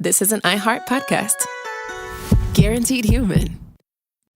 this is an iHeart podcast. Guaranteed human.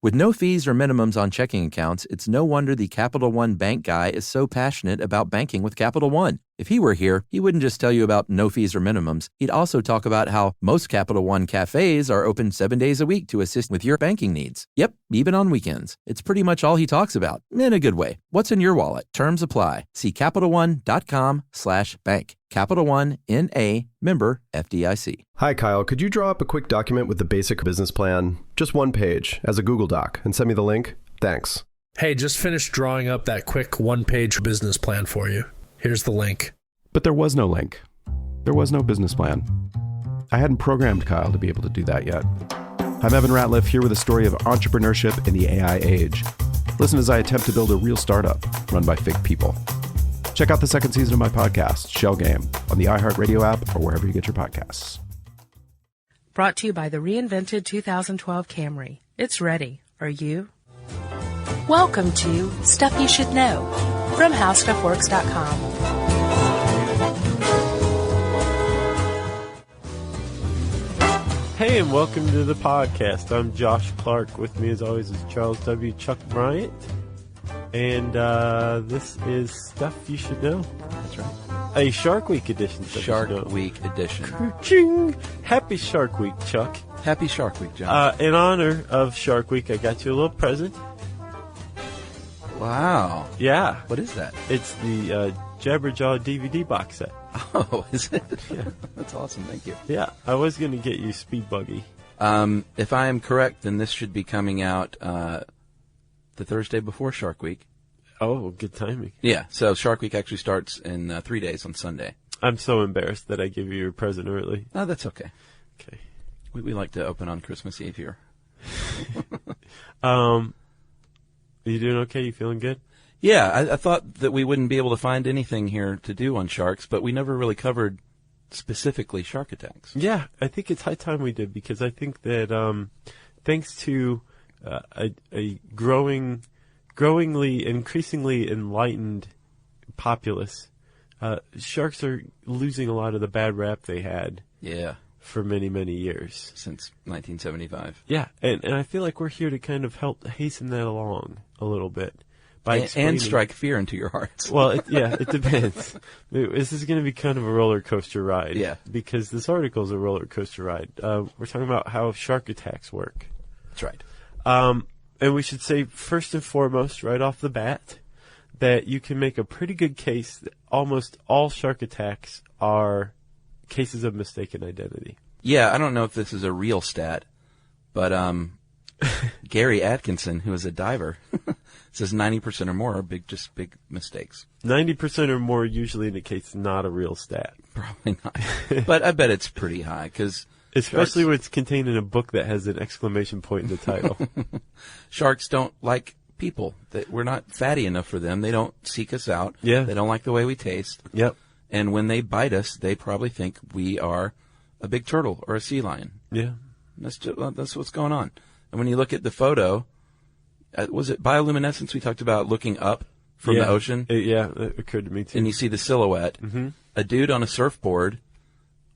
With no fees or minimums on checking accounts, it's no wonder the Capital One bank guy is so passionate about banking with Capital One. If he were here, he wouldn't just tell you about no fees or minimums. He'd also talk about how most Capital One cafes are open 7 days a week to assist with your banking needs. Yep, even on weekends. It's pretty much all he talks about, in a good way. What's in your wallet? Terms apply. See CapitalOne.com/bank. Capital One, N.A., member FDIC. Hi, Kyle. Could you draw up a quick document with the basic business plan, just one page, as a Google Doc, and send me the link? Thanks. Hey, just finished drawing up that quick one-page business plan for you. Here's the link. But there was no link. There was no business plan. I hadn't programmed Kyle to be able to do that yet. I'm Evan Ratliff, here with a story of entrepreneurship in the AI age. Listen as I attempt to build a real startup run by fake people. Check out the second season of my podcast, Shell Game, on the iHeartRadio app or wherever you get your podcasts. Brought to you by the reinvented 2012 Camry. It's ready. Are you? Welcome to Stuff You Should Know from HowStuffWorks.com. Hey, and welcome to the podcast. I'm Josh Clark. With me, as always, is Charles W. Chuck Bryant. And this is Stuff You Should Know. That's right. A Shark Week edition. Shark Week edition. Ka-ching! Happy Shark Week, Chuck. Happy Shark Week, John. In honor of Shark Week, I got you a little present. Wow. Yeah. What is that? It's the Jabberjaw DVD box set. Oh, is it? Yeah. That's awesome. Thank you. Yeah. I was going to get you Speed Buggy. If I am correct, then this should be coming out the Thursday before Shark Week. Oh, good timing. Yeah, so Shark Week actually starts in 3 days on Sunday. I'm so embarrassed that I give you your present early. Oh, that's okay. Okay. We like to open on Christmas Eve here. Are you doing okay? You feeling good? Yeah, I thought that we wouldn't be able to find anything here to do on sharks, but we never really covered specifically shark attacks. Yeah, I think it's high time we did, because I think that thanks to a growingly, increasingly enlightened populace, sharks are losing a lot of the bad rap they had. Yeah. For many, many years. Since 1975. Yeah, and I feel like we're here to kind of help hasten that along a little bit. And strike fear into your hearts. Well, it depends. This is going to be kind of a roller coaster ride. Yeah. Because this article is a roller coaster ride. We're talking about how shark attacks work. That's right. And we should say, first and foremost, right off the bat, that you can make a pretty good case that almost all shark attacks are cases of mistaken identity. Yeah, I don't know if this is a real stat, but Gary Atkinson, who is a diver, says 90% or more are big mistakes. 90% or more usually indicates not a real stat. Probably not. But I bet it's pretty high, because especially when it's contained in a book that has an exclamation point in the title. Sharks don't like people. We're not fatty enough for them. They don't seek us out. Yeah. They don't like the way we taste. Yep. And when they bite us, they probably think we are a big turtle or a sea lion. Yeah. That's what's going on. And when you look at the photo, was it bioluminescence we talked about, looking up from the ocean? It occurred to me too. And you see the silhouette. Mm-hmm. A dude on a surfboard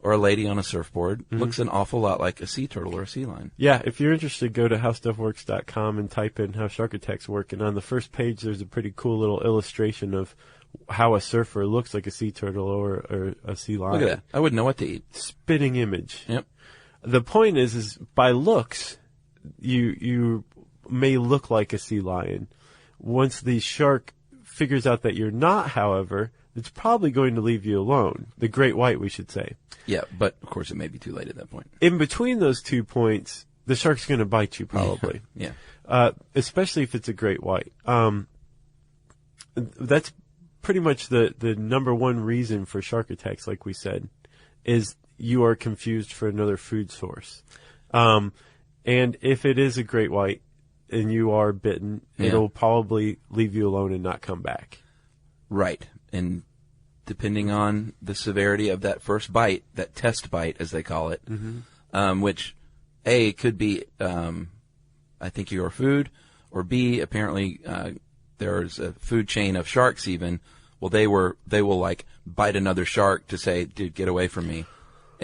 or a lady on a surfboard looks an awful lot like a sea turtle or a sea lion. Yeah, if you're interested, go to HowStuffWorks.com and type in how shark attacks work. And on the first page, there's a pretty cool little illustration of how a surfer looks like a sea turtle or a sea lion. Look at that. I wouldn't know what to eat. Spitting image. Yep. The point is by looks, you may look like a sea lion. Once the shark figures out that you're not, however, it's probably going to leave you alone. The great white, we should say. Yeah, but of course it may be too late at that point. In between those 2 points, the shark's going to bite you probably. Yeah. Especially if it's a great white. That's pretty much the number one reason for shark attacks, like we said, is you are confused for another food source. And if it is a great white and you are bitten, it'll probably leave you alone and not come back. Right. And depending on the severity of that first bite, that test bite, as they call it, which A, could be, I think, your food, or B, apparently there's a food chain of sharks even. Well, they will like bite another shark to say, dude, get away from me.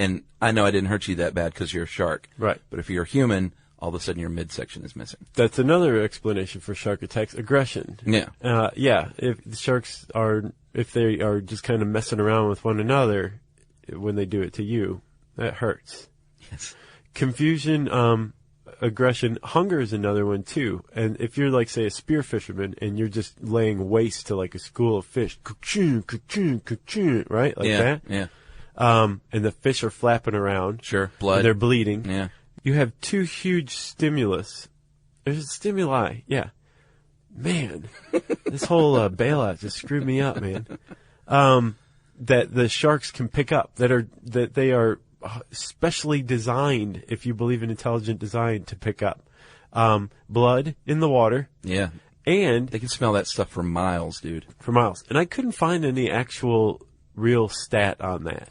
And I know I didn't hurt you that bad because you're a shark. Right. But if you're a human, all of a sudden your midsection is missing. That's another explanation for shark attacks: aggression. Yeah. If the sharks if they are just kind of messing around with one another when they do it to you, that hurts. Yes. Confusion, aggression, hunger is another one too. And if you're like, say, a spear fisherman and you're just laying waste to like a school of fish, ka-ching, ka-ching, ka-ching, right? Like that. Yeah. And the fish are flapping around. Sure. Blood. And they're bleeding. Yeah. You have two huge stimulus. There's a stimuli. Yeah. Man, this whole bailout just screwed me up, man. That the sharks can pick up, that they are specially designed, if you believe in intelligent design, to pick up blood in the water. Yeah. And They can smell that stuff for miles, dude. for miles. And I couldn't find any actual real stat on that.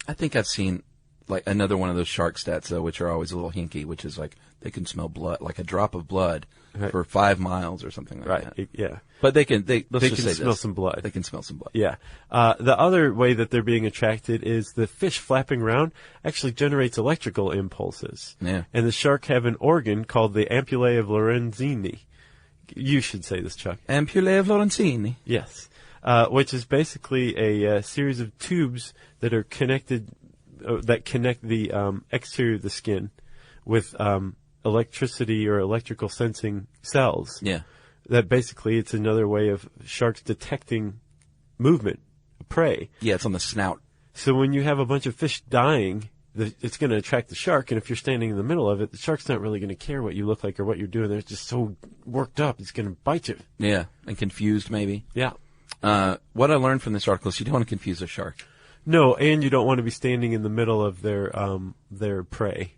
I think I've seen like another one of those shark stats though, which are always a little hinky, which is like they can smell blood, like a drop of blood Right. for 5 miles or something like that. Yeah. But let's They just can say smell some blood. They can smell some blood. Yeah. The other way that they're being attracted is the fish flapping around actually generates electrical impulses. Yeah. And the shark have an organ called the ampullae of Lorenzini. You should say this, Chuck. Ampullae of Lorenzini. Yes. Which is basically a series of tubes that are connected, that connect the exterior of the skin with electricity or electrical sensing cells. Yeah. That basically it's another way of sharks detecting movement, prey. Yeah, it's on the snout. So when you have a bunch of fish dying, it's going to attract the shark, and if you're standing in the middle of it, the shark's not really going to care what you look like or what you're doing. They're just so worked up, it's going to bite you. Yeah, and confused maybe. Yeah. What I learned from this article is you don't want to confuse a shark. No, and you don't want to be standing in the middle of their prey,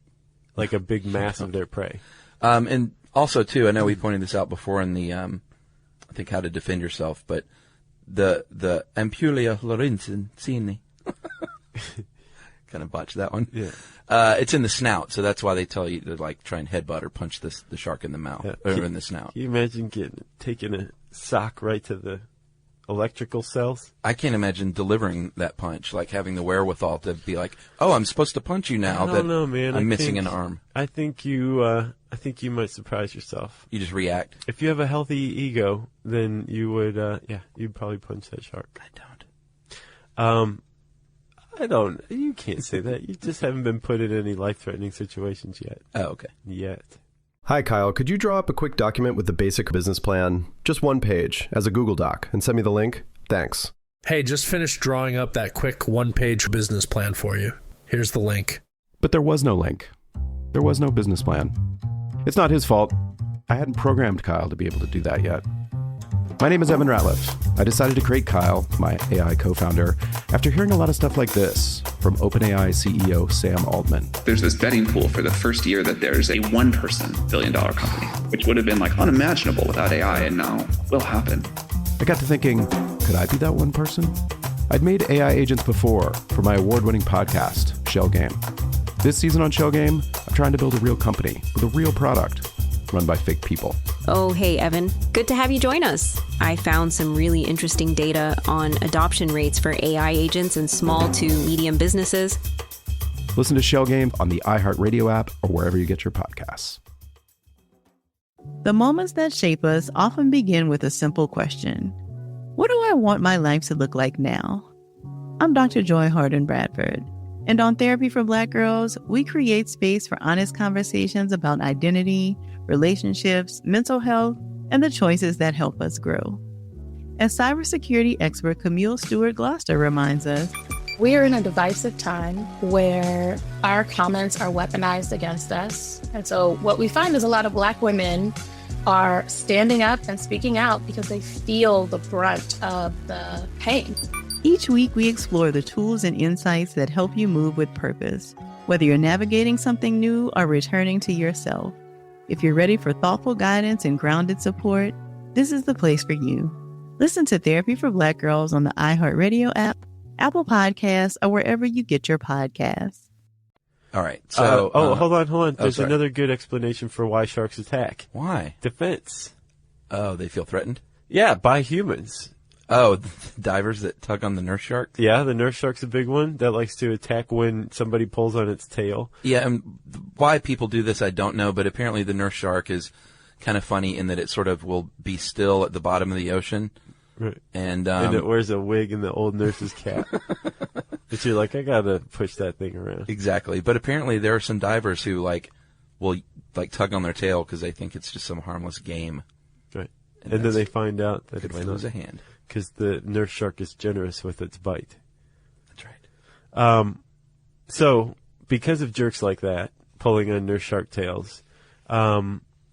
like a big mass of their prey. And also, too, I know we pointed this out before in the, I think, How to Defend Yourself, but the Ampullae Lorenzini. Kind of botched that one. Yeah. It's in the snout, so that's why they tell you to, like, try and headbutt or punch the shark in the mouth, or in the snout. Can you imagine taking a sock right to the electrical cells? I can't imagine delivering that punch, like having the wherewithal to be like, oh, I'm supposed to punch you now. I don't know, man. I'm missing an arm. I think you might surprise yourself. You just react. If you have a healthy ego, then you would, you'd probably punch that shark. I don't. I don't. You can't say that. You just haven't been put in any life-threatening situations yet. Oh, okay. Yet. Hi, Kyle. Could you draw up a quick document with the basic business plan, just one page, as a Google Doc, and send me the link? Thanks. Hey, just finished drawing up that quick one-page business plan for you. Here's the link. But there was no link. There was no business plan. It's not his fault. I hadn't programmed Kyle to be able to do that yet. My name is Evan Ratliff. I decided to create Kyle, my AI co-founder, after hearing a lot of stuff like this from OpenAI CEO Sam Altman. There's this betting pool for the first year that there's a one-person billion-dollar company, which would have been like unimaginable without AI, and now will happen. I got to thinking, could I be that one person? I'd made AI agents before for my award-winning podcast, Shell Game. This season on Shell Game, I'm trying to build a real company with a real product run by fake people. Oh, hey, Evan. Good to have you join us. I found some really interesting data on adoption rates for AI agents in small to medium businesses. Listen to Shell Game on the iHeartRadio app or wherever you get your podcasts. The moments that shape us often begin with a simple question. What do I want my life to look like now? I'm Dr. Joy Harden Bradford, and on Therapy for Black Girls, we create space for honest conversations about identity, relationships, mental health, and the choices that help us grow. As cybersecurity expert Camille Stewart Gloucester reminds us, we are in a divisive time where our comments are weaponized against us. And so what we find is a lot of Black women are standing up and speaking out because they feel the brunt of the pain. Each week we explore the tools and insights that help you move with purpose, whether you're navigating something new or returning to yourself. If you're ready for thoughtful guidance and grounded support, this is the place for you. Listen to Therapy for Black Girls on the iHeartRadio app, Apple Podcasts, or wherever you get your podcasts. All right. So, hold on. There's sorry. another good explanation for why sharks attack. Why? Defense. Oh, they feel threatened? Yeah, by humans. Oh, divers that tug on the nurse shark? Yeah, the nurse shark's a big one that likes to attack when somebody pulls on its tail. Yeah, and why people do this, I don't know, but apparently the nurse shark is kind of funny in that it sort of will be still at the bottom of the ocean. Right. And it wears a wig and the old nurse's cap. But you're like, I gotta push that thing around. Exactly. But apparently there are some divers who will tug on their tail because they think it's just some harmless game. Right. And then they find out that could lose a hand. Because the nurse shark is generous with its bite. That's right. So, because of jerks like that, pulling on nurse shark tails,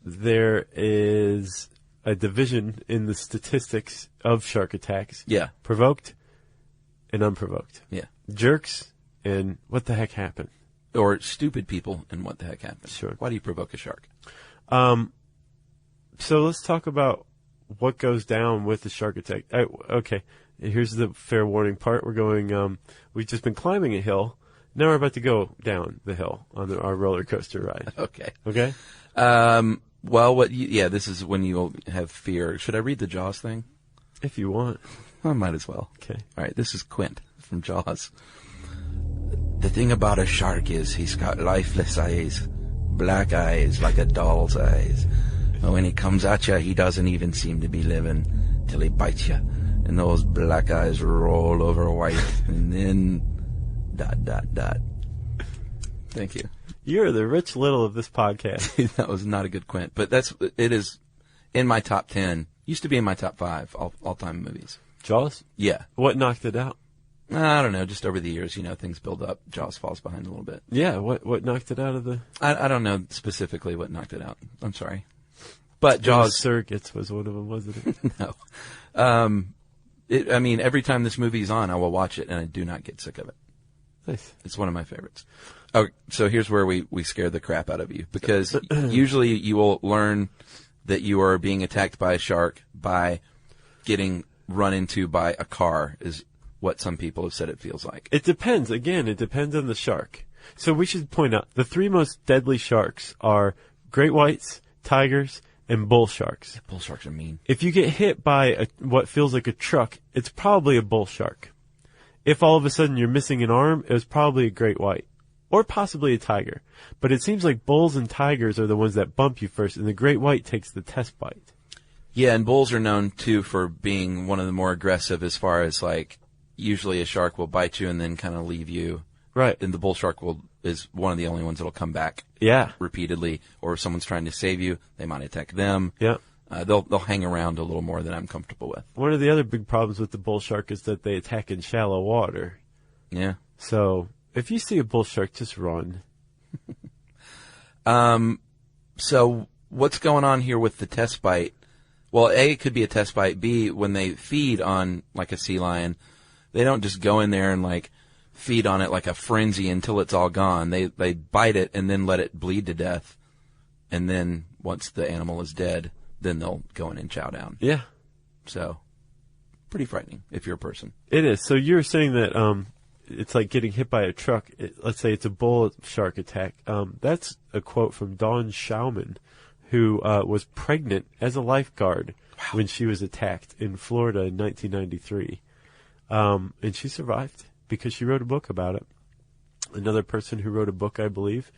there is a division in the statistics of shark attacks. Yeah. Provoked and unprovoked. Yeah. Jerks and what the heck happened. Or stupid people and what the heck happened. Sure. Why do you provoke a shark? So let's talk about what goes down with the shark attack. Okay. Here's the fair warning part. We're going, we've just been climbing a hill. Now we're about to go down the hill on our roller coaster ride. Okay. Okay? Well, this is when you'll have fear. Should I read the Jaws thing? If you want. I might as well. Okay. All right, this is Quint from Jaws. The thing about a shark is he's got lifeless eyes, black eyes like a doll's eyes. And when he comes at you, he doesn't even seem to be living till he bites you. And those black eyes roll over white. And then... ... Thank you. You're the Rich Little of this podcast. That was not a good Quint, but it is in my top 10. Used to be in my top 5 all-time movies. Jaws? Yeah. What knocked it out? I don't know. Just over the years, things build up. Jaws falls behind a little bit. Yeah. What knocked it out of the? I don't know specifically what knocked it out. I'm sorry, but Jaws Surrogates was one of them, wasn't it? No. Every time this movie's on, I will watch it, and I do not get sick of it. Nice. It's one of my favorites. Oh, so here's where we scare the crap out of you, because usually you will learn that you are being attacked by a shark by getting run into by a car is what some people have said it feels like. It depends. Again, it depends on the shark. So we should point out the 3 most deadly sharks are great whites, tigers, and bull sharks. Yeah, bull sharks are mean. If you get hit by what feels like a truck, it's probably a bull shark. If all of a sudden you're missing an arm, it was probably a great white. Or possibly a tiger. But it seems like bulls and tigers are the ones that bump you first, and the great white takes the test bite. Yeah, and bulls are known, too, for being one of the more aggressive as far as, usually a shark will bite you and then kind of leave you. Right. And the bull shark is one of the only ones that'll come back. Yeah. Repeatedly. Or if someone's trying to save you, they might attack them. Yeah. They'll hang around a little more than I'm comfortable with. One of the other big problems with the bull shark is that they attack in shallow water. Yeah. So, if you see a bull shark, just run. So, what's going on here with the test bite? Well, A, it could be a test bite. B, when they feed on, a sea lion, they don't just go in there and, feed on it like a frenzy until it's all gone. They bite it and then let it bleed to death. And then, once the animal is dead, then they'll go in and chow down. Yeah. So, pretty frightening if you're a person. It is. So you're saying that it's like getting hit by a truck. Let's say it's a bull shark attack. That's a quote from Dawn Schauman, who was pregnant as a lifeguard when she was attacked in Florida in 1993. And she survived because she wrote a book about it. Another person who wrote a book, I believe,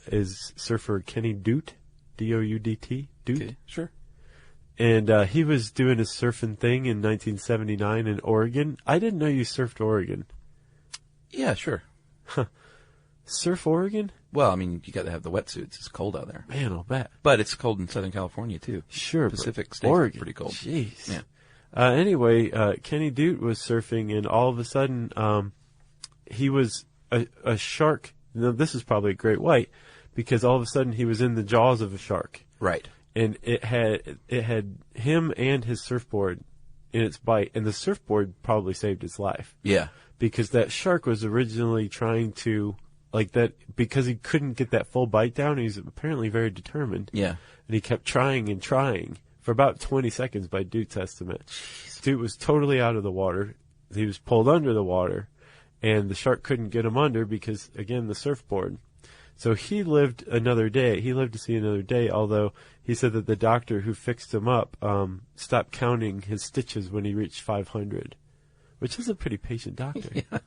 is surfer Kenny Dout, D-O-U-D-T. Dout. Okay, sure. And he was doing his surfing thing in 1979 in Oregon. I didn't know you surfed Oregon. Yeah, sure. Surf Oregon? Well, you got to have the wetsuits. It's cold out there. Man, I'll bet. But it's cold in Southern California, too. Sure. Pacific states Oregon. Pretty cold. Jeez. Yeah. Anyway, Kenny Dout was surfing, and all of a sudden, he was a shark. Now, this is probably a great white, because all of a sudden he was in the jaws of a shark. Right. And it had him and his surfboard in its bite, and the surfboard probably saved his life. Yeah. Because that shark was originally trying to, because he couldn't get that full bite down, he's apparently very determined. Yeah. And he kept trying and trying for about 20 seconds by Dout's estimate. Jeez. Dout was totally out of the water. He was pulled under the water, and the shark couldn't get him under because, again, the surfboard. So he lived another day. He lived to see another day, although he said that the doctor who fixed him up stopped counting his stitches when he reached 500, which is a pretty patient doctor. Yeah.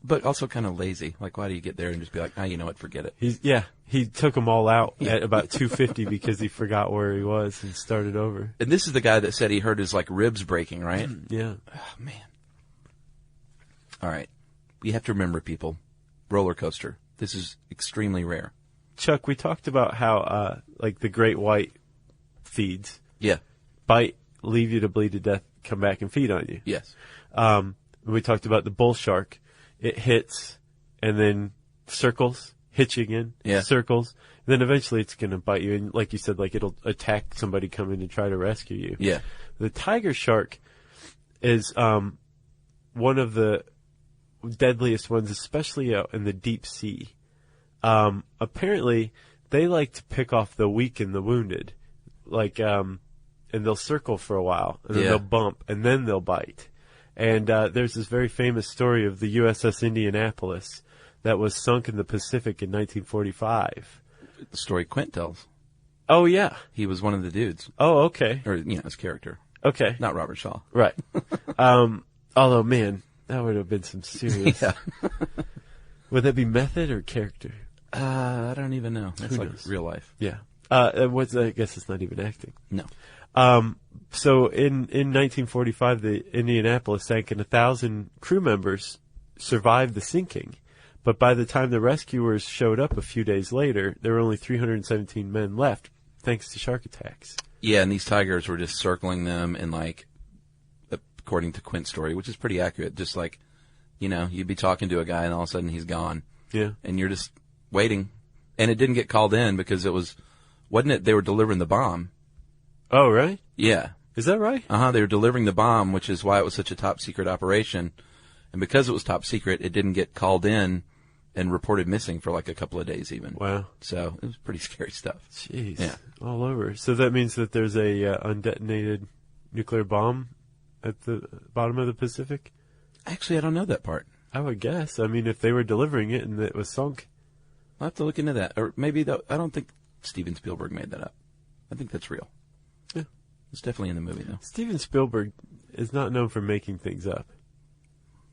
But also kind of lazy. Like, why do you get there and just be like, you know what, forget it? He took them all out at about 250 because he forgot where he was and started over. And this is the guy that said he heard his, like, ribs breaking, right? Yeah. Oh, man. All right. You have to remember, people, roller coaster. This is extremely rare. Chuck, we talked about how, like, the great white feeds. Yeah. Bite, leave you to bleed to death, come back and feed on you. Yes. We talked about the bull shark. It hits and then circles, hits you again, circles. And then eventually it's going to bite you. And like you said, like it'll attack somebody coming to try to rescue you. Yeah. The tiger shark is one of the deadliest ones, especially out in the deep sea. Apparently, they like to pick off the weak and the wounded. Like, and they'll circle for a while, and then they'll bump, and then they'll bite. And there's this very famous story of the USS Indianapolis that was sunk in the Pacific in 1945. The story Quint tells. Oh, yeah. He was one of the dudes. Oh, okay. Or, his character. Okay. Not Robert Shaw. Right. Although, man, that would have been some serious... Yeah. Would that be method or character? I don't even know. That's like real life. Yeah. I guess it's not even acting. No. So in 1945, the Indianapolis sank, and 1,000 crew members survived the sinking. But by the time the rescuers showed up a few days later, there were only 317 men left, thanks to shark attacks. Yeah, and these tigers were just circling them, and like, according to Quint's story, which is pretty accurate, just like, you'd be talking to a guy, and all of a sudden he's gone. Yeah. And you're just waiting. And it didn't get called in because wasn't it they were delivering the bomb? Oh, right? Yeah. Is that right? They were delivering the bomb, which is why it was such a top-secret operation. And because it was top-secret, it didn't get called in and reported missing for like a couple of days even. Wow. So it was pretty scary stuff. Jeez. Yeah. All over. So that means that there's a undetonated nuclear bomb at the bottom of the Pacific? Actually, I don't know that part. I would guess. I mean, if they were delivering it and it was sunk. I'll have to look into that. Or maybe, I don't think Steven Spielberg made that up. I think that's real. Yeah. It's definitely in the movie, though. Steven Spielberg is not known for making things up.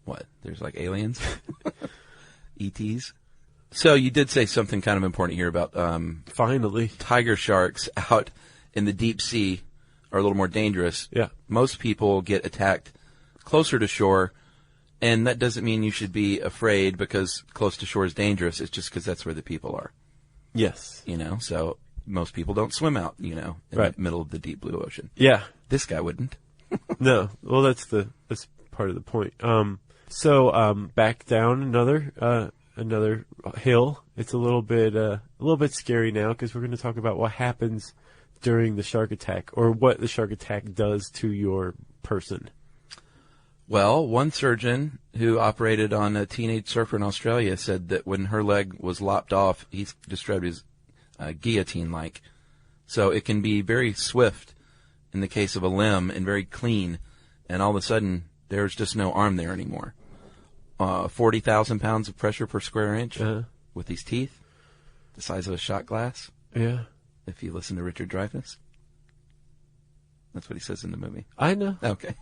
What? There's like aliens? ETs? So you did say something kind of important here about finally tiger sharks out in the deep sea are a little more dangerous. Yeah. Most people get attacked closer to shore, and that doesn't mean you should be afraid because close to shore is dangerous. It's just because that's where the people are. Yes. So most people don't swim out, in the middle of the deep blue ocean. Yeah. This guy wouldn't. No. Well, that's part of the point. So back down another hill. It's a little bit scary now because we're going to talk about what happens during the shark attack, or what the shark attack does to your person. Well, one surgeon who operated on a teenage surfer in Australia said that when her leg was lopped off, he described it as guillotine-like. So it can be very swift in the case of a limb and very clean, and all of a sudden there's just no arm there anymore. 40,000 pounds of pressure per square inch with these teeth, the size of a shot glass. Yeah. If you listen to Richard Dreyfuss. That's what he says in the movie. I know. Okay.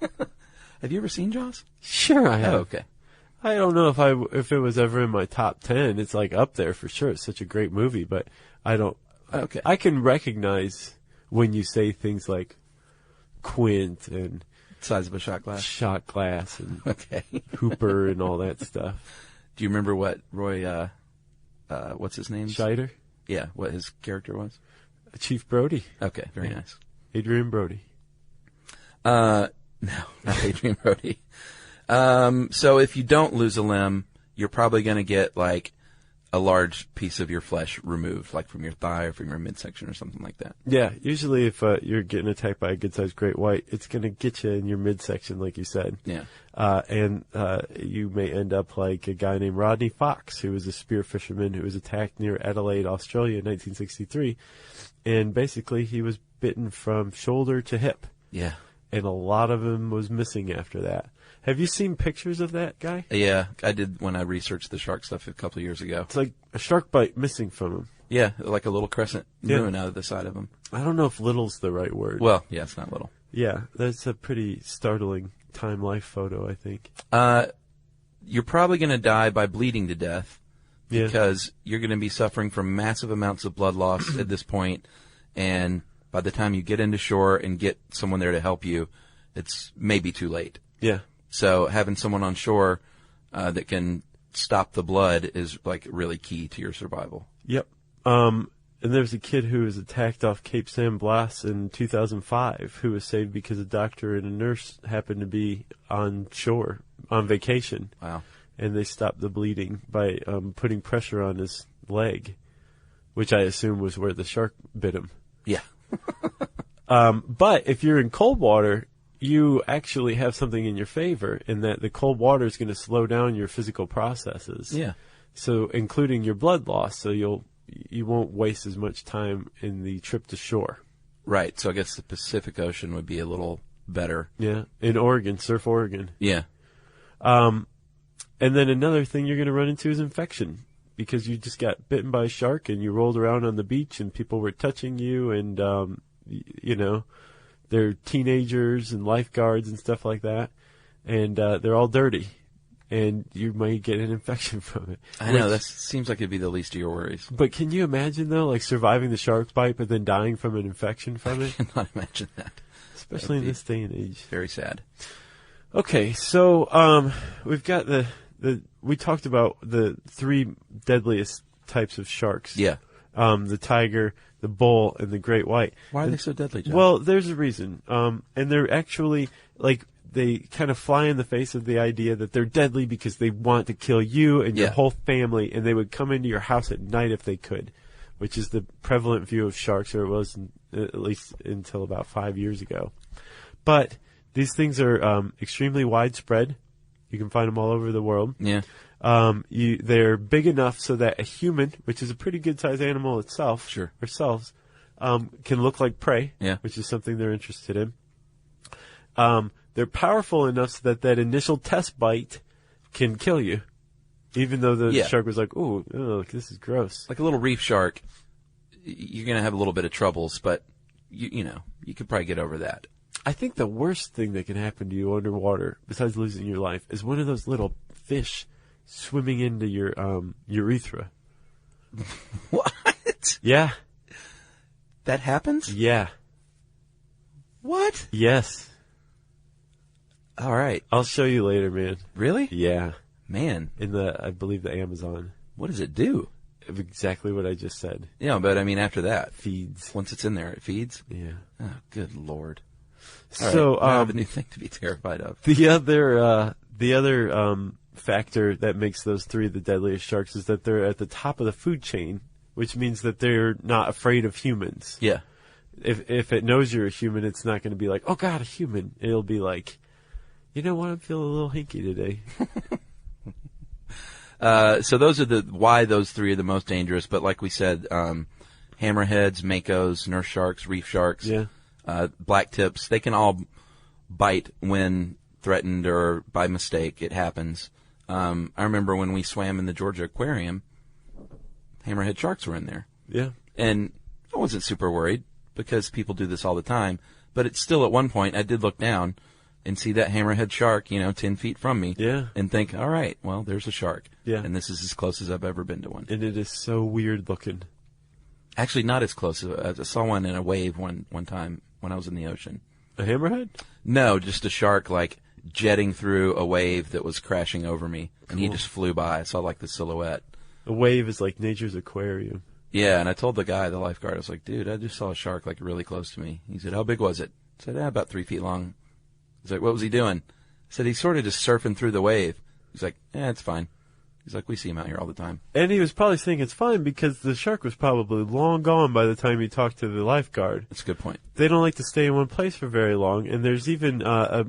Have you ever seen Jaws? Sure I have. Oh, okay. I don't know if it was ever in my top 10. It's like up there for sure. It's such a great movie, but I don't. Okay. I can recognize when you say things like Quint and size of a shot glass, and okay. Hooper and all that stuff. Do you remember what Roy? What's his name? Scheider. Yeah, what his character was? Chief Brody. Okay, very nice. Adrian Brody. No, not Adrian Brody. So if you don't lose a limb, you're probably going to get like a large piece of your flesh removed, like from your thigh or from your midsection or something like that. Yeah, usually if you're getting attacked by a good-sized great white, it's going to get you in your midsection, like you said. Yeah. And you may end up like a guy named Rodney Fox, who was a spear fisherman who was attacked near Adelaide, Australia in 1963. And basically he was bitten from shoulder to hip. Yeah. and a lot of him was missing after that. Have you seen pictures of that guy? Yeah, I did when I researched the shark stuff a couple of years ago. It's like a shark bite missing from him. Yeah, like a little crescent moon out of the side of him. I don't know if little's the right word. Well, yeah, it's not little. Yeah, that's a pretty startling time-life photo, I think. You're probably going to die by bleeding to death Yeah. because you're going to be suffering from massive amounts of blood loss at this point, and by the time you get into shore and get someone there to help you, it's maybe too late. Yeah. So having someone on shore that can stop the blood is like really key to your survival. Yep. And there's a kid who was attacked off Cape San Blas in 2005 who was saved because a doctor and a nurse happened to be on shore on vacation. Wow. And they stopped the bleeding by putting pressure on his leg, which I assume was where the shark bit him. Yeah. But if you're in cold water, you actually have something in your favor in that the cold water is going to slow down your physical processes. Yeah. So including your blood loss, so you won't waste as much time in the trip to shore. Right. So I guess the Pacific Ocean would be a little better. Yeah. In Oregon, Surf Oregon. Yeah. And then another thing you're going to run into is infection because you just got bitten by a shark and you rolled around on the beach and people were touching you and, you know, they're teenagers and lifeguards and stuff like that. And they're all dirty. And you might get an infection from it. I know, that seems like it'd be the least of your worries. But can you imagine, though, like surviving the shark bite but then dying from an infection from it? I cannot imagine that. Especially in this day and age. Very sad. Okay, so we've got we talked about the 3 deadliest types of sharks. Yeah. The tiger, the bull, and the great white. Why are they so deadly, John? Well, there's a reason. And they're actually, like, they kind of fly in the face of the idea that they're deadly because they want to kill you and your whole family, and they would come into your house at night if they could, which is the prevalent view of sharks, or it was at least until about 5 years ago. But these things are extremely widespread. You can find them all over the world. Yeah. They're big enough so that a human, which is a pretty good-sized animal itself, ourselves, can look like prey, which is something they're interested in. They're powerful enough so that initial test bite can kill you, even though the shark was like, "Ooh, this is gross." Like a little reef shark, you're going to have a little bit of troubles, but you know, you could probably get over that. I think the worst thing that can happen to you underwater, besides losing your life, is one of those little fish swimming into your urethra. What? Yeah. That happens? Yeah. What? Yes. All right. I'll show you later, man. Really? Yeah. Man. In I believe the Amazon. What does it do? Exactly what I just said. Yeah, but I mean after that. Feeds. Once it's in there, it feeds? Yeah. Oh, good Lord. So, I have a new thing to be terrified of. The other factor that makes those 3 the deadliest sharks is that they're at the top of the food chain, which means that they're not afraid of humans. Yeah. If it knows you're a human, it's not going to be like, "Oh God, a human." It'll be like, "You know what? I'm feeling a little hinky today." So those are why those 3 are the most dangerous. But like we said, hammerheads, makos, nurse sharks, reef sharks, black tips, they can all bite when threatened or by mistake. It happens. I remember when we swam in the Georgia Aquarium, hammerhead sharks were in there. Yeah. And I wasn't super worried because people do this all the time. But it's still at one point I did look down and see that hammerhead shark, 10 feet from me. Yeah. And think, all right, well, there's a shark. Yeah. And this is as close as I've ever been to one. And it is so weird looking. Actually, not as close. I saw one in a wave one time when I was in the ocean. A hammerhead? No, just a shark, like, jetting through a wave that was crashing over me. Cool. And he just flew by. I saw, like, the silhouette. A wave is like nature's aquarium. Yeah, and I told the guy, the lifeguard, I was like, dude, I just saw a shark, like, really close to me. He said, how big was it? I said, about 3 feet long. He's like, what was he doing? I said, he's sort of just surfing through the wave. He's like, it's fine. He's like, we see him out here all the time. And he was probably saying it's fine because the shark was probably long gone by the time he talked to the lifeguard. That's a good point. They don't like to stay in one place for very long, and there's even a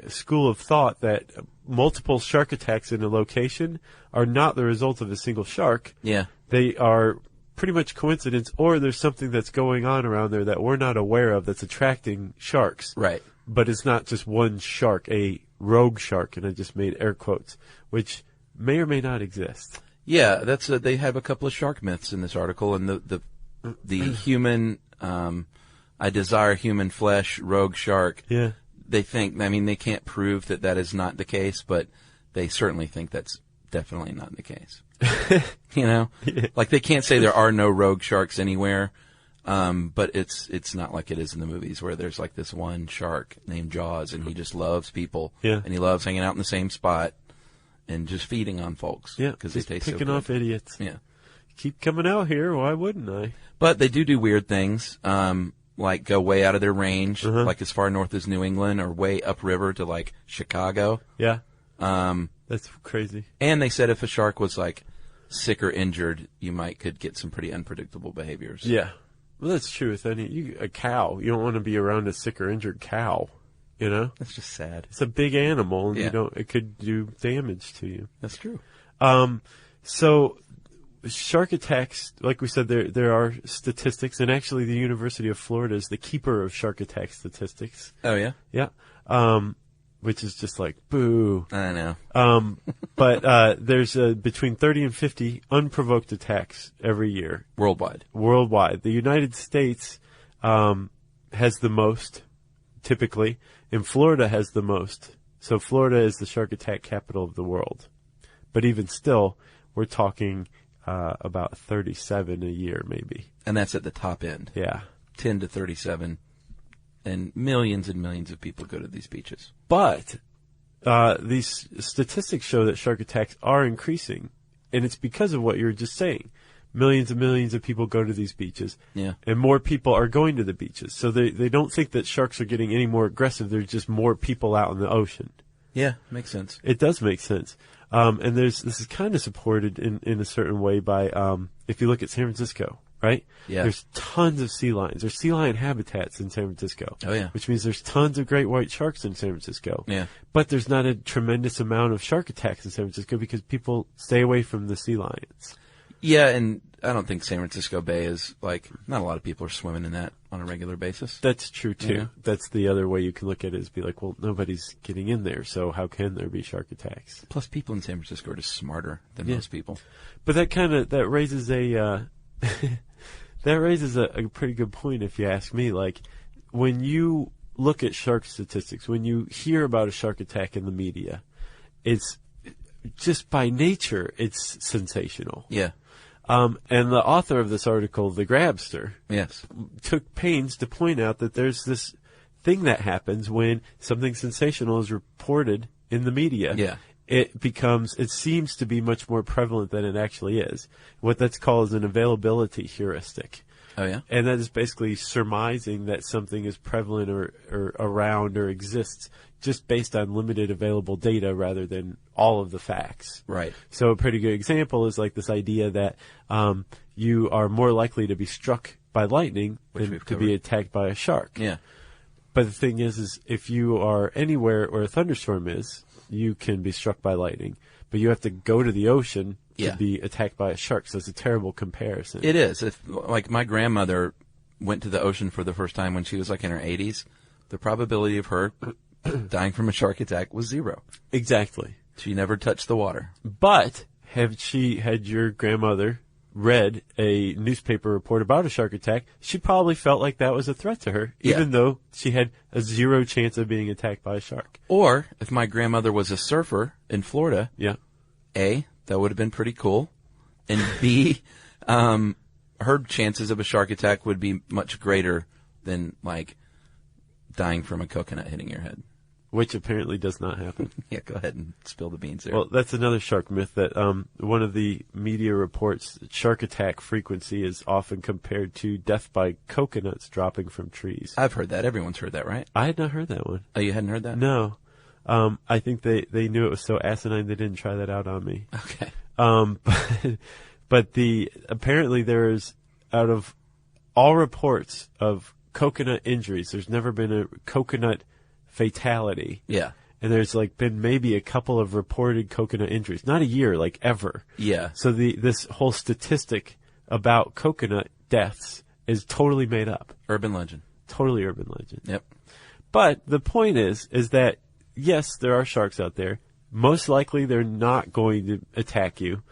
school of thought that multiple shark attacks in a location are not the result of a single shark. Yeah. They are pretty much coincidence, or there's something that's going on around there that we're not aware of that's attracting sharks. Right. but it's not just one shark, a rogue shark, and I just made air quotes, which may or may not exist. Yeah, that's they have a couple of shark myths in this article, and the human, I desire human flesh, rogue shark. Yeah. They think, I mean, they can't prove that is not the case, but they certainly think that's definitely not the case. You know? Yeah. Like, they can't say there are no rogue sharks anywhere, but it's not like it is in the movies where there's like this one shark named Jaws, and he just loves people. Yeah. And he loves hanging out in the same spot and just feeding on folks. Yeah, because they taste so picking good. off idiots. Yeah. Keep coming out here, why wouldn't I? But they do weird things, like go way out of their range, like as far north as New England, or way upriver to like Chicago. Yeah. That's crazy. And they said if a shark was like sick or injured, you could get some pretty unpredictable behaviors. Yeah. Well, that's true with a cow. You don't want to be around a sick or injured cow, you know? That's just sad. It's a big animal, and Yeah. it could do damage to you. That's true. So shark attacks, like we said, there are statistics, and actually the University of Florida is the keeper of shark attack statistics. Oh, yeah? Yeah. Which is just like, boo. I know. But there's between 30 and 50 unprovoked attacks every year. Worldwide. The United States has the most, typically, and Florida has the most. So Florida is the shark attack capital of the world. But even still, we're talking about 37 a year, maybe. And that's at the top end. Yeah. 10 to 37. And millions of people go to these beaches. But these statistics show that shark attacks are increasing. And it's because of what you were just saying. Millions and millions of people go to these beaches. Yeah. And more people are going to the beaches. So they don't think that sharks are getting any more aggressive. There's just more people out in the ocean. Yeah, makes sense. It does make sense. And this is kind of supported in a certain way by, if you look at San Francisco, right? Yeah. There's tons of sea lions. There's sea lion habitats in San Francisco. Oh, yeah. Which means there's tons of great white sharks in San Francisco. Yeah. But there's not a tremendous amount of shark attacks in San Francisco because people stay away from the sea lions. Yeah, and I don't think San Francisco Bay is like, not a lot of people are swimming in that on a regular basis. That's true, too. Yeah. That's the other way you can look at it, is be like, well, nobody's getting in there, so how can there be shark attacks? Plus, people in San Francisco are just smarter than Yeah. most people. But that raises a a pretty good point, if you ask me. Like, when you look at shark statistics, when you hear about a shark attack in the media, it's just by nature, it's sensational. Yeah. And the author of this article, The Grabster, Yes. took pains to point out that there's this thing that happens when something sensational is reported in the media. Yeah. It seems to be much more prevalent than it actually is. What that's called is an availability heuristic. Oh, yeah? And that is basically surmising that something is prevalent or around or exists just based on limited available data rather than all of the facts. Right. So a pretty good example is like this idea that you are more likely to be struck by lightning than we've to covered. be attacked by a shark. Yeah. But the thing is if you are anywhere where a thunderstorm is, you can be struck by lightning. But you have to go to the ocean Yeah. to be attacked by a shark. So it's a terrible comparison. It is. Like my grandmother went to the ocean for the first time when she was like in her 80s, the probability of her dying from a shark attack was 0. Exactly. She never touched the water. But had your grandmother read a newspaper report about a shark attack, she probably felt like that was a threat to her, Yeah. even though she had a 0 chance of being attacked by a shark. Or if my grandmother was a surfer in Florida, Yeah. A, that would have been pretty cool. And B, her chances of a shark attack would be much greater than like dying from a coconut hitting your head. Which apparently does not happen. Yeah, go ahead and spill the beans there. Well, that's another shark myth that one of the media reports that shark attack frequency is often compared to death by coconuts dropping from trees. I've heard that. Everyone's heard that, right? I had not heard that one. Oh, you hadn't heard that? No. I think they knew it was so asinine they didn't try that out on me. Okay. But apparently there is, out of all reports of coconut injuries, there's never been a coconut fatality. Yeah. And there's like been maybe a couple of reported coconut injuries, not a year, like ever. Yeah. So this whole statistic about coconut deaths is totally made up. Urban legend. Totally urban legend. Yep. But the point is that, yes, there are sharks out there. Most likely they're not going to attack you.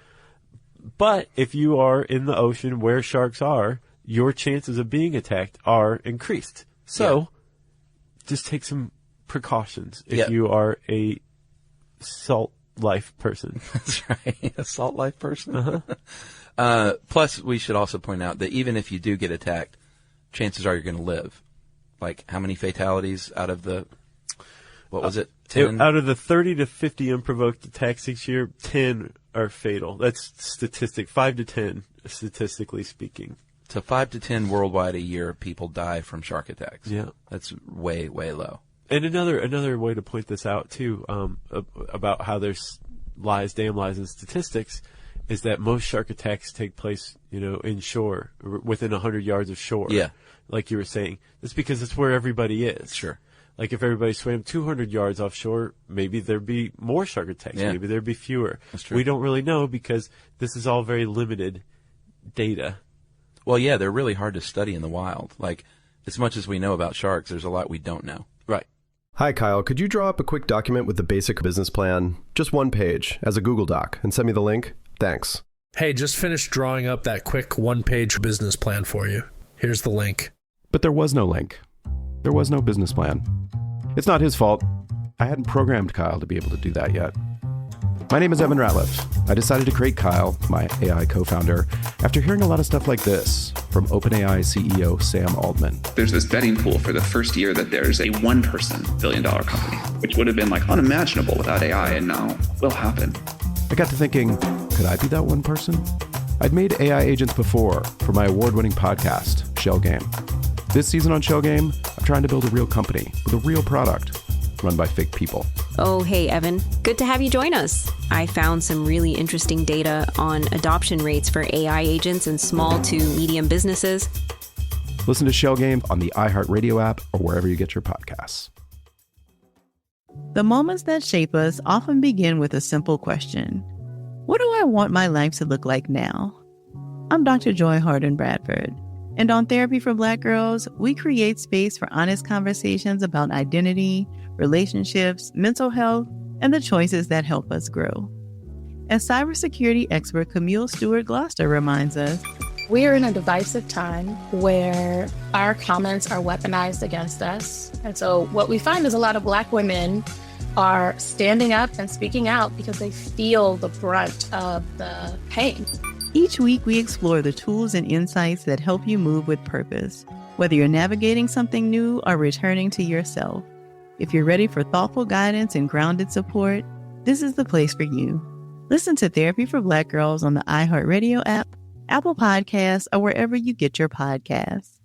But if you are in the ocean where sharks are, your chances of being attacked are increased. So just take some precautions if you are a salt life person. That's right. A salt life person. Plus, we should also point out that even if you do get attacked, chances are you're going to live. Like, how many fatalities out of the, what was it? 10? Out of the 30 to 50 unprovoked attacks each year, 10 are fatal. That's statistic, 5 to 10, statistically speaking. So 5 to 10 worldwide a year, people die from shark attacks. Yeah. That's way, way low. And another way to point this out, too, about how there's damn lies in statistics, is that most shark attacks take place, inshore, within 100 yards of shore. Yeah. Like you were saying. That's because it's where everybody is. Sure. Like if everybody swam 200 yards offshore, maybe there'd be more shark attacks. Yeah. Maybe there'd be fewer. That's true. We don't really know because this is all very limited data. Well, yeah, they're really hard to study in the wild. Like, as much as we know about sharks, there's a lot we don't know. Right. Hi, Kyle. Could you draw up a quick document with the basic business plan, just one page, as a Google Doc, and send me the link? Thanks. Hey, just finished drawing up that quick one-page business plan for you. Here's the link. But there was no link. There was no business plan. It's not his fault. I hadn't programmed Kyle to be able to do that yet. My name is Evan Ratliff. I decided to create Kyle, my AI co-founder, after hearing a lot of stuff like this from OpenAI CEO Sam Altman. There's this betting pool for the first year that there's a one-person billion-dollar company, which would have been like unimaginable without AI, and now will happen. I got to thinking, could I be that one person? I'd made AI agents before for my award-winning podcast, Shell Game. This season on Shell Game, I'm trying to build a real company with a real product run by fake people. Oh, hey, Evan. Good to have you join us. I found some really interesting data on adoption rates for AI agents in small to medium businesses. Listen to Shell Game on the iHeartRadio app or wherever you get your podcasts. The moments that shape us often begin with a simple question. What do I want my life to look like now? I'm Dr. Joy Harden Bradford, and on Therapy for Black Girls, we create space for honest conversations about identity, relationships, mental health, and the choices that help us grow. As cybersecurity expert Camille Stewart Gloucester reminds us, we are in a divisive time where our comments are weaponized against us. And so what we find is a lot of Black women are standing up and speaking out because they feel the brunt of the pain. Each week we explore the tools and insights that help you move with purpose, whether you're navigating something new or returning to yourself. If you're ready for thoughtful guidance and grounded support, this is the place for you. Listen to Therapy for Black Girls on the iHeartRadio app, Apple Podcasts, or wherever you get your podcasts.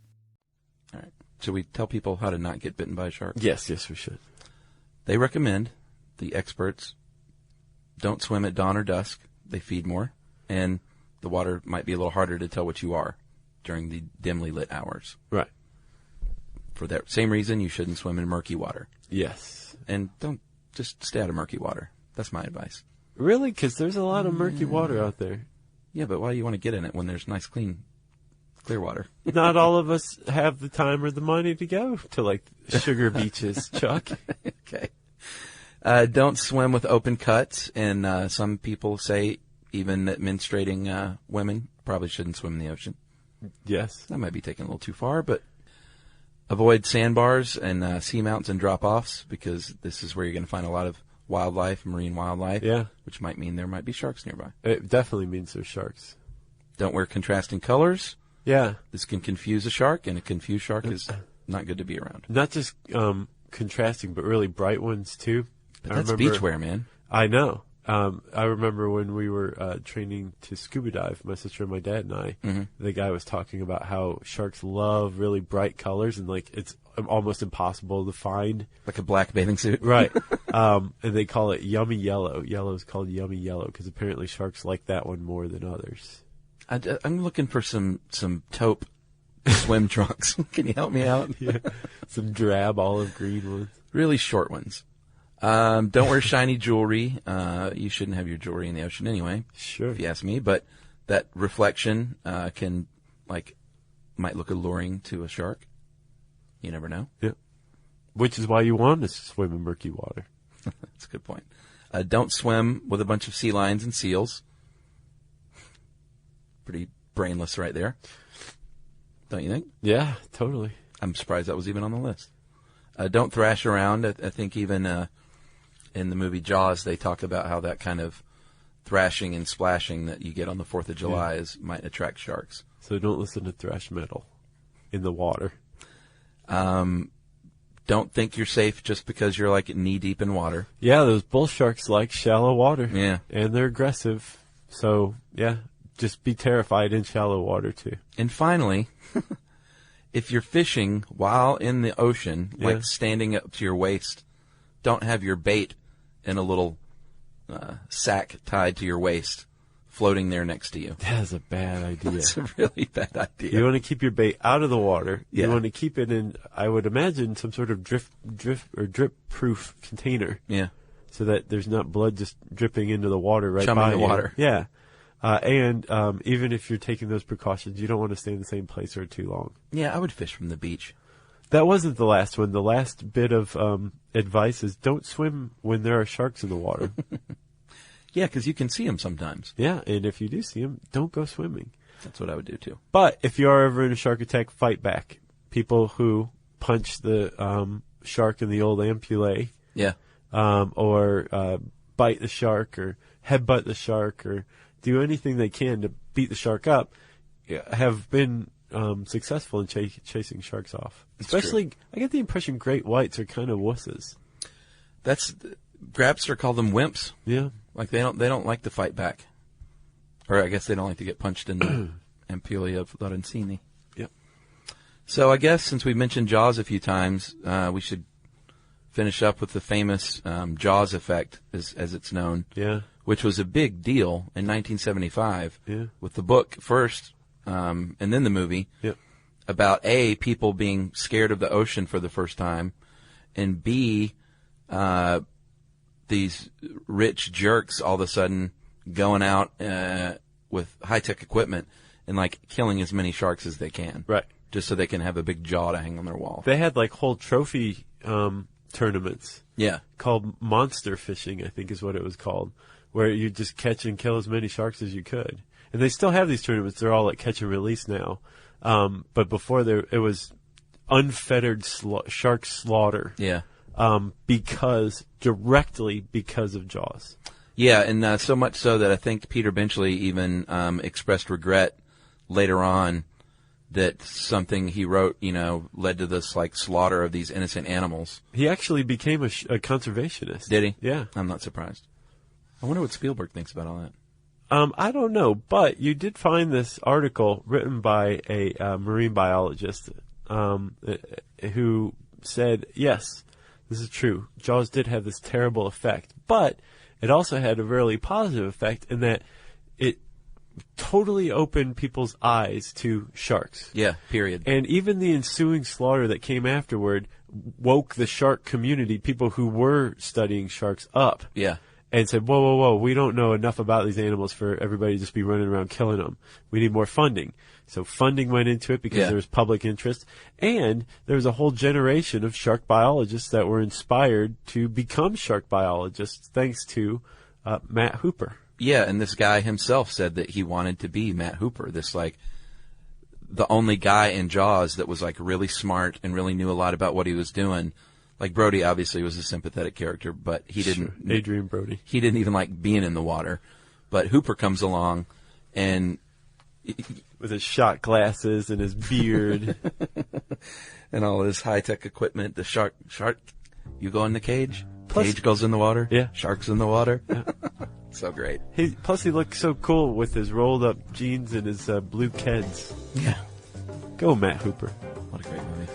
All right. Should we tell people how to not get bitten by a shark? Yes, we should. They recommend, the experts, don't swim at dawn or dusk. They feed more, and the water might be a little harder to tell what you are during the dimly lit hours. Right. For that same reason, you shouldn't swim in murky water. Yes. And don't just stay out of murky water. That's my advice. Really? Because there's a lot of murky water out there. Yeah, but why do you want to get in it when there's nice, clear water? Not all of us have the time or the money to go to, like, sugar beaches, Chuck. Okay. Don't swim with open cuts, and some people say even that menstruating women probably shouldn't swim in the ocean. Yes. That might be taken a little too far, but avoid sandbars and seamounts and drop-offs, because this is where you're going to find a lot of wildlife, marine wildlife, which might mean there might be sharks nearby. It definitely means there's sharks. Don't wear contrasting colors. Yeah. This can confuse a shark, and a confused shark is not good to be around. Not just contrasting, but really bright ones, too. But that's beachwear, man. I know. I remember when we were training to scuba dive, my sister and my dad and I, the guy was talking about how sharks love really bright colors, and like it's almost impossible to find. Like a black bathing suit. Right. And they call it yummy yellow. Yellow is called yummy yellow because apparently sharks like that one more than others. I'm looking for some taupe swim trunks. Can you help me out? Yeah. Some drab olive green ones. Really short ones. Don't wear shiny jewelry. You shouldn't have your jewelry in the ocean anyway. Sure. If you ask me, but that reflection might look alluring to a shark. You never know. Yeah. Which is why you want to swim in murky water. That's a good point. Don't swim with a bunch of sea lions and seals. Pretty brainless right there. Don't you think? Yeah, totally. I'm surprised that was even on the list. Don't thrash around. I think even in the movie Jaws, they talk about how that kind of thrashing and splashing that you get on the 4th of July might attract sharks. So don't listen to thrash metal in the water. Don't think you're safe just because you're like knee deep in water. Yeah, those bull sharks like shallow water. Yeah. And they're aggressive. So, yeah, just be terrified in shallow water, too. And finally, if you're fishing while in the ocean, like standing up to your waist, don't have your bait in a little sack tied to your waist, floating there next to you. That's a bad idea. It's a really bad idea. You want to keep your bait out of the water. Yeah. You want to keep it in, I would imagine, some sort of drip-proof container. Yeah. So that there's not blood just dripping into the water right Chumming by the you. water. Yeah. And even if you're taking those precautions, you don't want to stay in the same place for too long. Yeah, I would fish from the beach. That wasn't the last one. The last bit of advice is don't swim when there are sharks in the water. Yeah, because you can see them sometimes. Yeah, and if you do see them, don't go swimming. That's what I would do, too. But if you are ever in a shark attack, fight back. People who punch the shark in the old ampullae. Yeah. Or bite the shark or headbutt the shark or do anything they can to beat the shark up have been successful in chasing sharks off. Especially, I get the impression great whites are kind of wusses. Grabster called them wimps. Yeah. Like they don't like to fight back. Or I guess they don't like to get punched in the ampullae of Lorenzini. Yep. So I guess since we mentioned Jaws a few times, we should finish up with the famous Jaws effect, as it's known. Yeah. Which was a big deal in 1975 with the book first and then the movie about A, people being scared of the ocean for the first time, and B, these rich jerks all of a sudden going out with high-tech equipment and like killing as many sharks as they can. Right. Just so they can have a big jaw to hang on their wall. They had like whole trophy tournaments. Yeah. Called monster fishing, I think is what it was called, where you just catch and kill as many sharks as you could. And they still have these tournaments. They're all like catch and release now. But before it was unfettered shark slaughter. Yeah. Directly because of Jaws. Yeah, and so much so that I think Peter Benchley even expressed regret later on that something he wrote, led to this like slaughter of these innocent animals. He actually became a conservationist. Did he? Yeah. I'm not surprised. I wonder what Spielberg thinks about all that. I don't know, but you did find this article written by a marine biologist who said, yes, this is true. Jaws did have this terrible effect, but it also had a really positive effect in that it totally opened people's eyes to sharks. Yeah, period. And even the ensuing slaughter that came afterward woke the shark community, people who were studying sharks, up. Yeah. And said, whoa, we don't know enough about these animals for everybody to just be running around killing them. We need more funding. So funding went into it because there was public interest. And there was a whole generation of shark biologists that were inspired to become shark biologists thanks to Matt Hooper. Yeah, and this guy himself said that he wanted to be Matt Hooper, this like the only guy in Jaws that was like really smart and really knew a lot about what he was doing. Like Brody obviously was a sympathetic character, but he didn't. Adrian Brody. He didn't even like being in the water. But Hooper comes along and with his shot glasses and his beard and all his high-tech equipment. The shark, you go in the cage. Plus, cage goes in the water. Yeah. Sharks in the water. Yeah. So great. Plus he looked so cool with his rolled up jeans and his blue Keds. Yeah. Go Matt Hooper. What a great movie.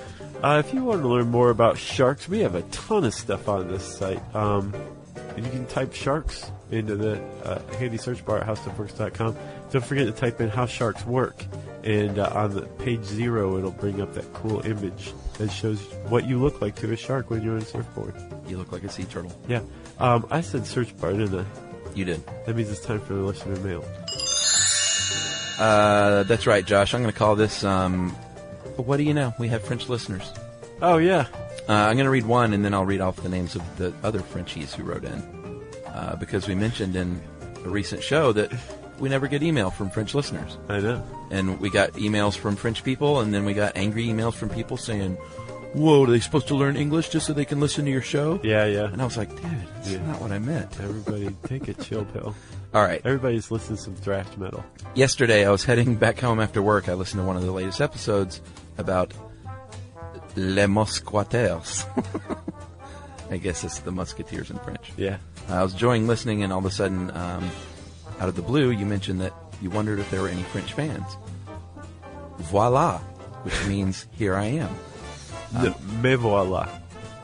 If you want to learn more about sharks, we have a ton of stuff on this site. You can type sharks into the handy search bar at howstuffworks.com. Don't forget to type in how sharks work. And on the page 0, it'll bring up that cool image that shows what you look like to a shark when you're on a surfboard. You look like a sea turtle. Yeah. I said search bar, didn't I? You did. That means it's time for the listener mail. That's right, Josh. I'm going to call this... But what do you know? We have French listeners. Oh, yeah. I'm going to read one, and then I'll read off the names of the other Frenchies who wrote in. Because we mentioned in a recent show that we never get email from French listeners. I know. And we got emails from French people, and then we got angry emails from people saying, whoa, are they supposed to learn English just so they can listen to your show? Yeah, yeah. And I was like, dude, that's not what I meant. Everybody take a chill pill. All right. Everybody's listening to some thrash metal. Yesterday, I was heading back home after work. I listened to one of the latest episodes about Les Mousquetaires. I guess it's the Musketeers in French. Yeah. I was enjoying listening, and all of a sudden, out of the blue, you mentioned that you wondered if there were any French fans. Voila, which means here I am. Me voilà.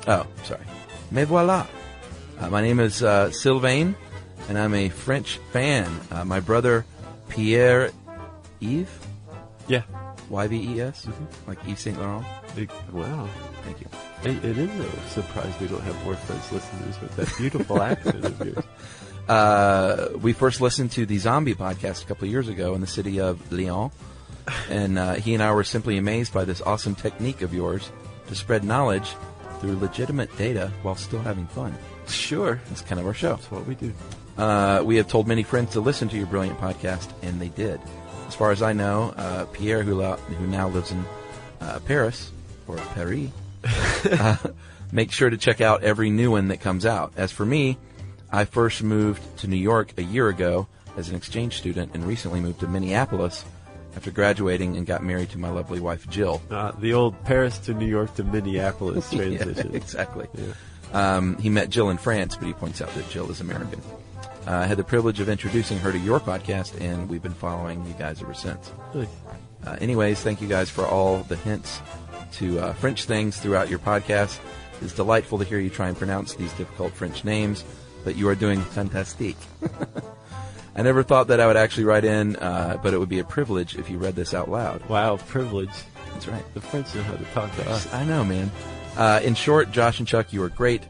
Oh, sorry. Me voilà. My name is Sylvain, and I'm a French fan. My brother, Pierre Yves? Yeah. Y-V-E-S? Like Yves Saint Laurent? Wow. Thank you. It is a surprise we don't have more French listeners with that beautiful accent of yours. We first listened to the Zombie podcast a couple of years ago in the city of Lyon, and he and I were simply amazed by this awesome technique of yours to spread knowledge through legitimate data while still having fun. Sure. That's kind of our show. That's what we do. We have told many friends to listen to your brilliant podcast, and they did. As far as I know, Pierre, who now lives in Paris, or Paris, make sure to check out every new one that comes out. As for me, I first moved to New York a year ago as an exchange student and recently moved to Minneapolis after graduating and got married to my lovely wife, Jill. The old Paris to New York to Minneapolis transition. Yeah, exactly. Yeah. He met Jill in France, but he points out that Jill is American. I had the privilege of introducing her to your podcast, and we've been following you guys ever since. Nice. Anyways, thank you guys for all the hints to French things throughout your podcast. It's delightful to hear you try and pronounce these difficult French names, but you are doing fantastique. I never thought that I would actually write in, but it would be a privilege if you read this out loud. Wow, privilege. That's right. The French know how to talk to us. I know, man. In short, Josh and Chuck, you are great.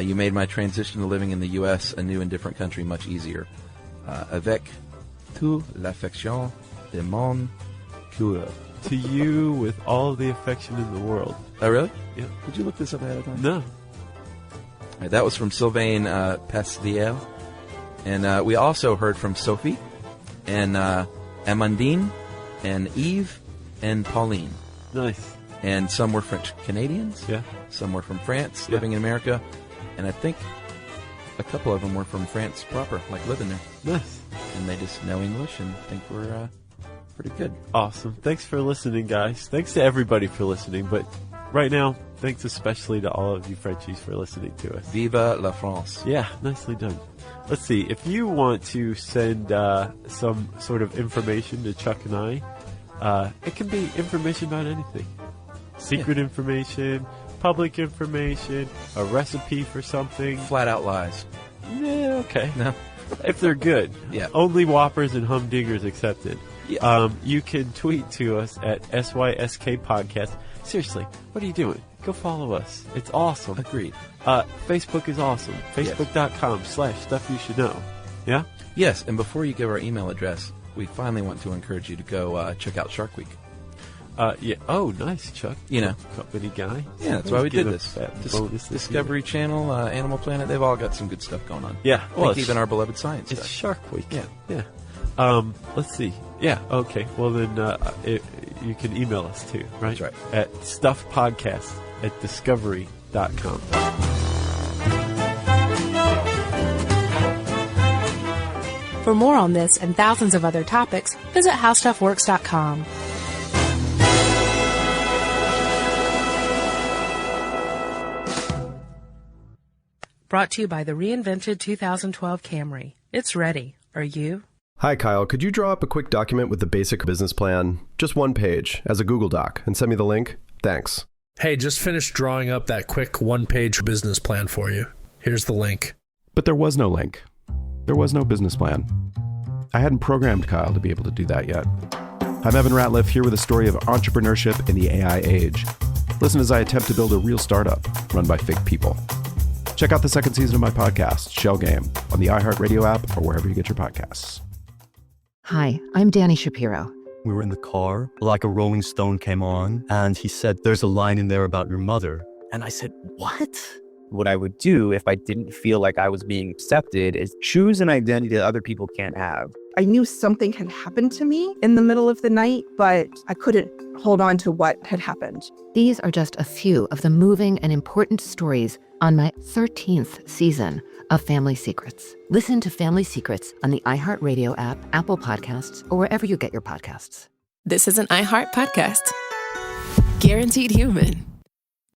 You made my transition to living in the U.S., a new and different country, much easier. Avec toute l'affection de mon cœur. To you with all the affection in the world. Oh, really? Yeah. Did you look this up ahead of time? No. All right, that was from Sylvain Pasviel. And we also heard from Sophie and Amandine and Eve and Pauline. Nice. And some were French Canadians. Yeah. Some were from France, living in America. And I think a couple of them were from France proper, like living there. Nice. And they just know English and think we're pretty good. Awesome. Thanks for listening, guys. Thanks to everybody for listening. But right now, thanks especially to all of you Frenchies for listening to us. Viva la France. Yeah, nicely done. Let's see. If you want to send some sort of information to Chuck and I, it can be information about anything. Secret information, public information, a recipe for something. Flat out lies. Yeah, okay. No. If they're good. Yeah. Only Whoppers and Humdingers accepted. Yeah. You can tweet to us at SYSK Podcast. Seriously, what are you doing? Go follow us. It's awesome. Agreed. Facebook is awesome. Facebook.com/Stuff You Should Know. Yeah? Yes, and before you give our email address, we finally want to encourage you to go check out Shark Week. Yeah. Oh, nice, Chuck. You know. Company guy. Yeah, that's why we did this. Bonus Discovery Channel, Animal Planet, they've all got some good stuff going on. Yeah. I think even our beloved science It's stuff. Shark Week. Yeah. Yeah. Let's see. Yeah, okay. Well, then you can email us too, right? That's right. At stuffpodcast@discovery.com. For more on this and thousands of other topics, visit howstuffworks.com. Brought to you by the reinvented 2012 Camry. It's ready. Are you? Hi, Kyle. Could you draw up a quick document with the basic business plan, just one page, as a Google Doc, and send me the link? Thanks. Hey, just finished drawing up that quick one-page business plan for you. Here's the link. But there was no link. There was no business plan. I hadn't programmed Kyle to be able to do that yet. I'm Evan Ratliff, here with a story of entrepreneurship in the AI age. Listen as I attempt to build a real startup run by fake people. Check out the second season of my podcast, Shell Game, on the iHeartRadio app or wherever you get your podcasts. Hi, I'm Danny Shapiro. We were in the car, like a Rolling Stone came on, and he said, "There's a line in there about your mother." And I said, what? What I would do if I didn't feel like I was being accepted is choose an identity that other people can't have. I knew something had happened to me in the middle of the night, but I couldn't hold on to what had happened. These are just a few of the moving and important stories on my 13th season of Family Secrets. Listen to Family Secrets on the iHeartRadio app, Apple Podcasts, or wherever you get your podcasts. This is an iHeart podcast. Guaranteed Human.